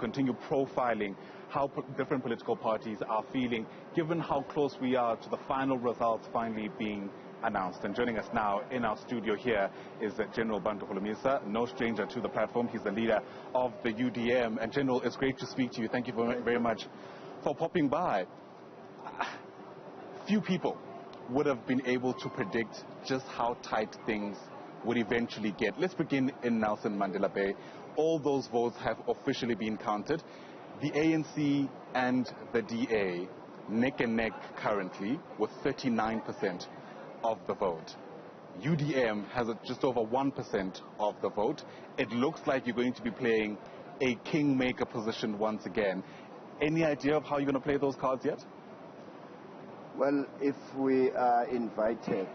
continue profiling how different political parties are feeling, given how close we are to the final results finally being announced. And joining us now in our studio here is General Bantu Holomisa, no stranger to the platform. He's the leader of the UDM. And General, it's great to speak to you. Thank you very much for popping by. Few people would have been able to predict just how tight things would eventually get. Let's begin in Nelson Mandela Bay. All those votes have officially been counted. The ANC and the DA neck and neck currently with 39% of the vote. UDM has just over 1% of the vote. It looks like you're going to be playing a kingmaker position once again. Any idea of how you're going to play those cards yet? Well, if we are invited,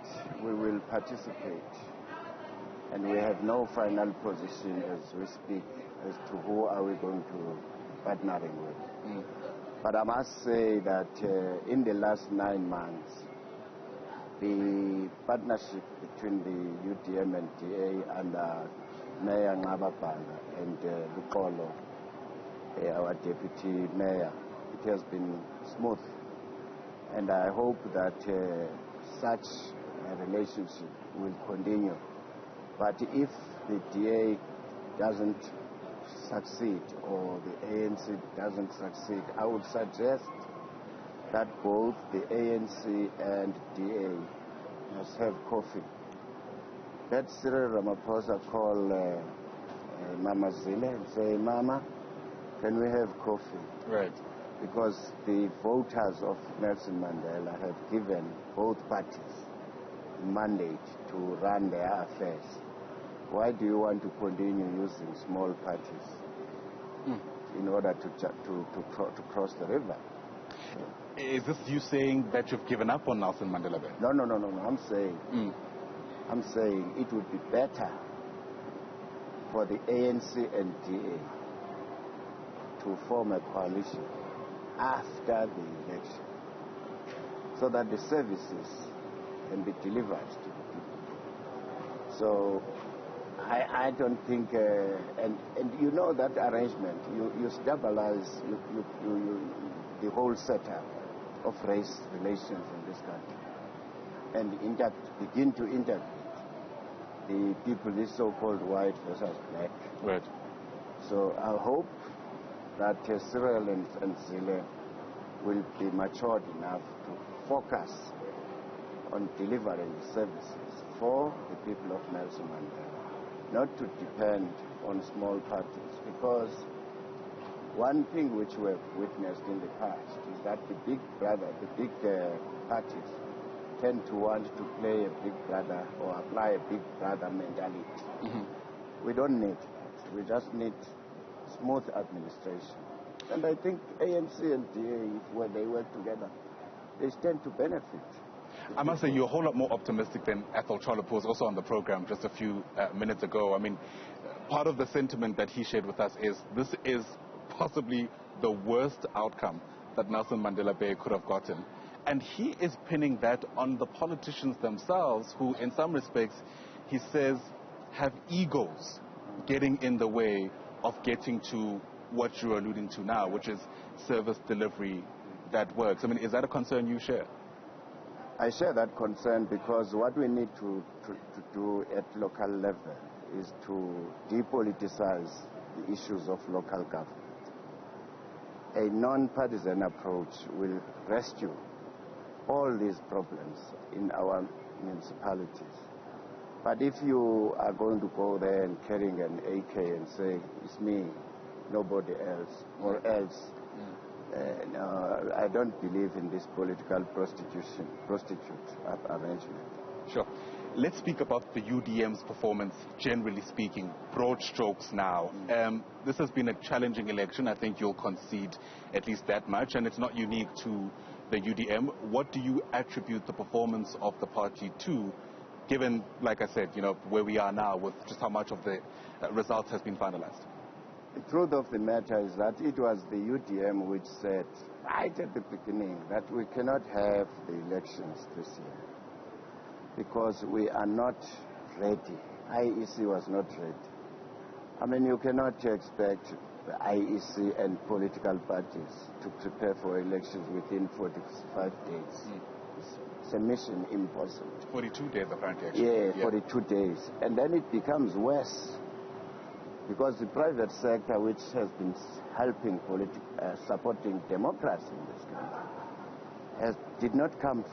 we will participate. And we have no final position as we speak as to who are we going to partnering with. But I must say that in the last 9 months, the partnership between the UDM and DA under Mayor Ngababanga and Lukolo, our deputy mayor, it has been smooth. And I hope that such a relationship will continue. But if the DA doesn't succeed or the ANC doesn't succeed, I would suggest that both the ANC and DA must have coffee. Let Cyril Ramaphosa call Mama Zille and say, Mama, can we have coffee? Right. Because the voters of Nelson Mandela have given both parties mandate to run their affairs. Why do you want to continue using small parties in order to cross the river? Is this you saying that you've given up on Nelson Mandela Bay? No. I'm saying it would be better for the ANC and DA to form a coalition after the election so that the services can be delivered to the people. So I don't think, and you know that arrangement, you stabilize the whole setup of race relations in this country and begin to integrate the people, this so-called white versus black. Right. So I hope that Cyril and Zille will be matured enough to focus on delivering the services for the people of Nelson Mandela, not to depend on small parties. Because one thing which we have witnessed in the past is that the big parties tend to want to play a big brother or apply a big brother mentality. We don't need that. We just need smooth administration. And I think ANC and DA, when they work together, they stand to benefit. I must say you're a whole lot more optimistic than Ethel Cholopo, who was also on the program just a few minutes ago. I mean, part of the sentiment that he shared with us is this is possibly the worst outcome that Nelson Mandela Bay could have gotten. And he is pinning that on the politicians themselves, who in some respects, he says, have egos getting in the way of getting to what you're alluding to now, which is service delivery that works. I mean, is that a concern you share? I share that concern because what we need to do at local level is to depoliticize the issues of local government. A non-partisan approach will rescue all these problems in our municipalities. But if you are going to go there and carrying an AK and say, it's me, nobody else, or else, no, I don't believe in this political prostitute arrangement. Sure. Let's speak about the UDM's performance, generally speaking, broad strokes now. This has been a challenging election. I think you'll concede at least that much, and it's not unique to the UDM. What do you attribute the performance of the party to, given, like I said, where we are now with just how much of the results has been finalized? The truth of the matter is that it was the UDM which said right at the beginning that we cannot have the elections this year because we are not ready. IEC was not ready. I mean, you cannot expect the IEC and political parties to prepare for elections within 45 days. It's a mission impossible. 42 days apparently, actually. Yeah, 42 days. And then it becomes worse because the private sector, which has been helping supporting democracy in this country, did not come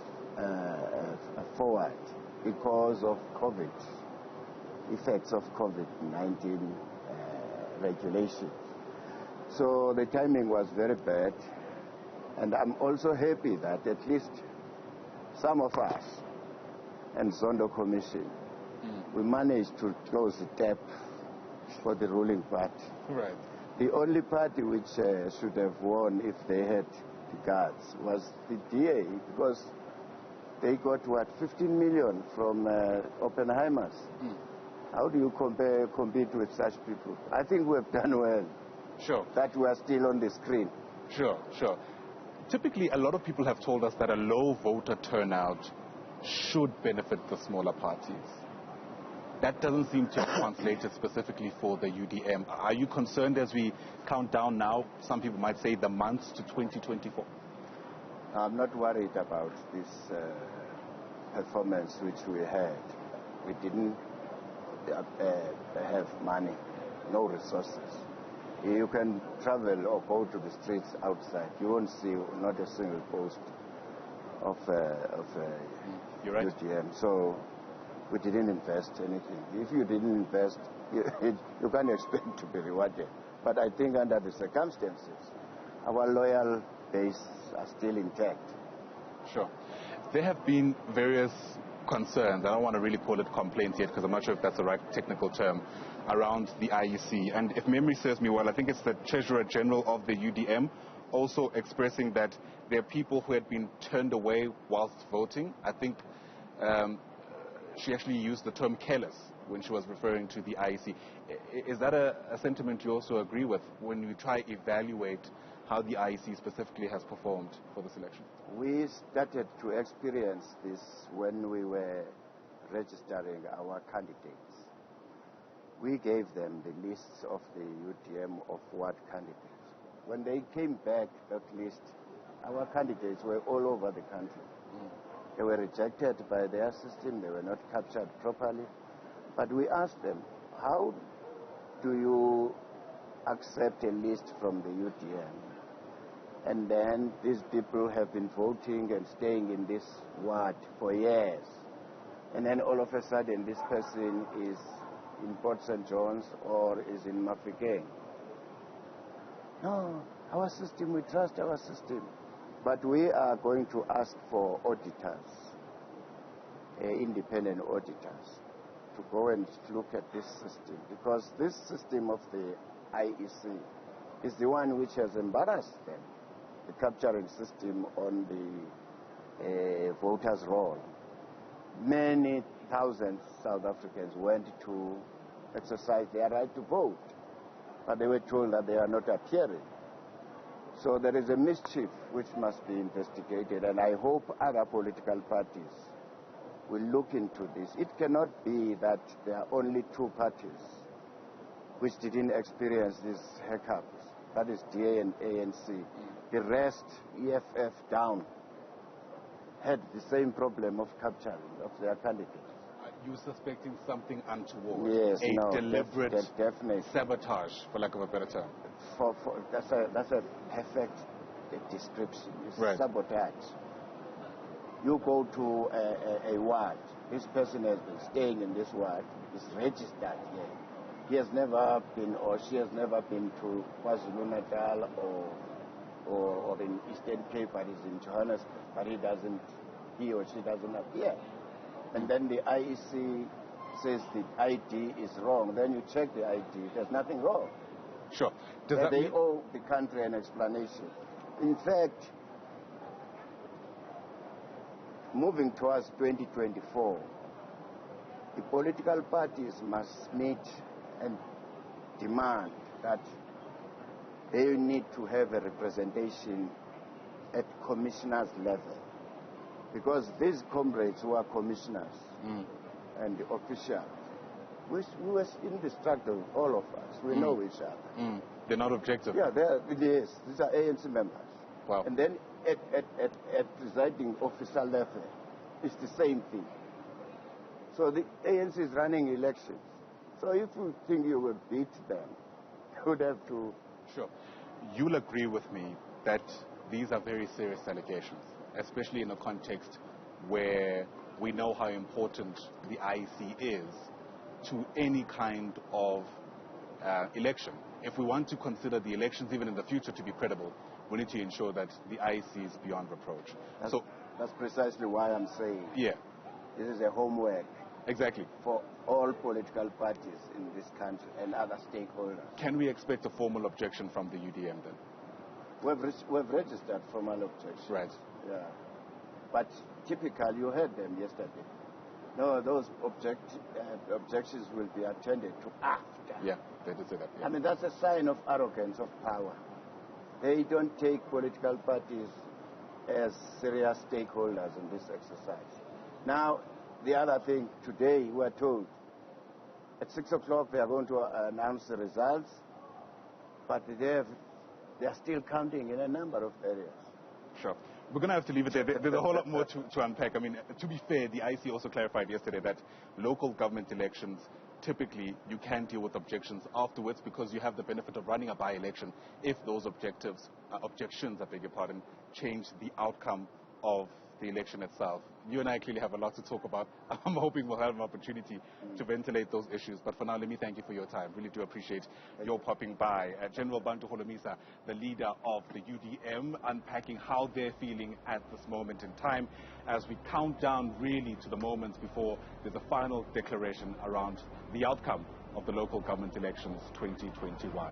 forward because of COVID, effects of COVID-19 regulations. So the timing was very bad, and I'm also happy that at least some of us and Zondo Commission, we managed to close the tap for the ruling party. Right. The only party which should have won if they had the guards was the DA, because they got, 15 million from Oppenheimer's. How do you compete with such people? I think we've done well. Sure. That we are still on the screen. Sure. Typically, a lot of people have told us that a low voter turnout should benefit the smaller parties. That doesn't seem to have translated specifically for the UDM. Are you concerned as we count down now, some people might say, the months to 2024? I'm not worried about this performance which we had. We didn't have money, no resources. You can travel or go to the streets outside. You won't see not a single post of You're right. UDM. So we didn't invest anything. If you didn't invest, you can't expect to be rewarded. But I think under the circumstances, our loyal base are still intact. Sure. There have been various concerns, I don't want to really call it complaints yet because I'm not sure if that's the right technical term, around the IEC. And if memory serves me well, I think it's the Treasurer General of the UDM also expressing that there are people who had been turned away whilst voting. I think she actually used the term careless when she was referring to the IEC. Is that a sentiment you also agree with when you try to evaluate how the IEC specifically has performed for this election? We started to experience this when we were registering our candidates. We gave them the lists of the UDM of what candidates. When they came back, that list, our candidates were all over the country. They were rejected by their system, they were not captured properly. But we asked them, how do you accept a list from the UDM? And then these people have been voting and staying in this ward for years. And then all of a sudden this person is in Port St. John's or is in Mafeking. No, our system, we trust our system. But we are going to ask for auditors, independent auditors, to go and look at this system. Because this system of the IEC is the one which has embarrassed them. The capturing system on the voters' roll. Many thousands of South Africans went to exercise their right to vote, but they were told that they are not appearing. So there is a mischief which must be investigated, and I hope other political parties will look into this. It cannot be that there are only two parties which didn't experience these hiccups. That is DA and ANC. The rest, EFF down, had the same problem of capturing of their candidates. Are you suspecting something untoward? Yes, deliberate definitely sabotage, for lack of a better term. That's a perfect description. It's right. Sabotage. You go to a ward. This person has been staying in this ward. Is registered here. He has never been, or she has never been to KwaZulu-Natal or in Eastern Cape, but is in Johannesburg, but he or she doesn't appear. And then the IEC says the ID is wrong. Then you check the ID, there's nothing wrong. Sure. They owe the country an explanation. In fact, moving towards 2024, the political parties must meet and demand that they need to have a representation at commissioners' level. Because these comrades who are commissioners and the officials, we were in the struggle, all of us. We know each other. They're not objective? Yeah, yes. These are ANC members. Wow. And then at presiding officer level, it's the same thing. So the ANC is running elections. So if you think you will beat them, you would have to... Sure. You'll agree with me that these are very serious allegations, especially in a context where we know how important the IEC is to any kind of election. If we want to consider the elections even in the future to be credible, we need to ensure that the IEC is beyond reproach. That's precisely why I'm saying this is a homework. Exactly. For all political parties in this country and other stakeholders. Can we expect a formal objection from the UDM then? We've registered formal objections. Right. Yeah. But typically, you heard them yesterday. No, those objections will be attended to after. Yeah, they did say that. Yeah. I mean, that's a sign of arrogance of power. They don't take political parties as serious stakeholders in this exercise. Now, the other thing, today we are told at 6 o'clock they are going to announce the results, but they are still counting in a number of areas. Sure. We're going to have to leave it there. There's a whole lot more to unpack. I mean, to be fair, the IEC also clarified yesterday that local government elections, typically you can deal with objections afterwards because you have the benefit of running a by-election if those objections, I beg your pardon, change the outcome of the election itself. You and I clearly have a lot to talk about. I'm hoping we'll have an opportunity to ventilate those issues. But for now, let me thank you for your time. Really do appreciate your popping by. General Bantu Holomisa, the leader of the UDM, unpacking how they're feeling at this moment in time as we count down really to the moments before there's a final declaration around the outcome of the local government elections 2021.